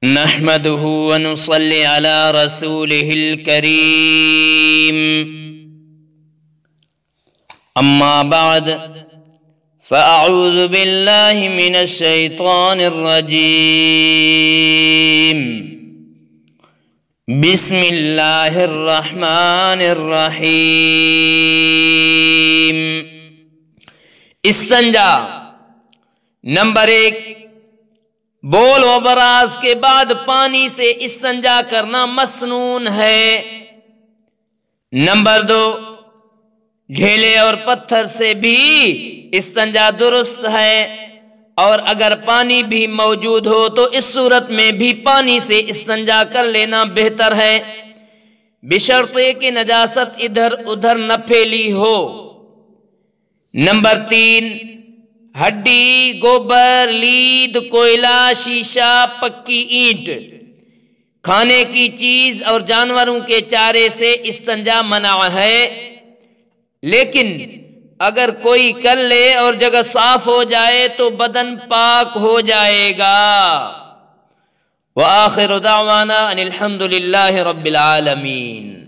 نحمده ونصلي على رسوله الكريم أما بعد فأعوذ بالله من الشيطان الرجيم بسم الله الرحمن الرحيم استنجا نمبر 1 بول و براز کے بعد پانی سے استنجا کرنا مسنون ہے۔ نمبر 2 ڈھیلے اور پتھر سے بھی استنجا درست ہے، اور اگر پانی بھی موجود ہو تو اس صورت میں بھی پانی سے استنجا کر لینا بہتر ہے، بشرطے کہ نجاست ادھر ادھر نہ پھیلی ہو۔ نمبر 3 ہڈی، گوبر، لید، کوئلہ، شیشہ، پکی اینٹ، کھانے کی چیز اور جانوروں کے چارے سے استنجا منع ہے، لیکن اگر کوئی کر لے اور جگہ صاف ہو جائے تو بدن پاک ہو جائے گا۔ وآخر دعوانا ان الحمد للہ رب العالمین۔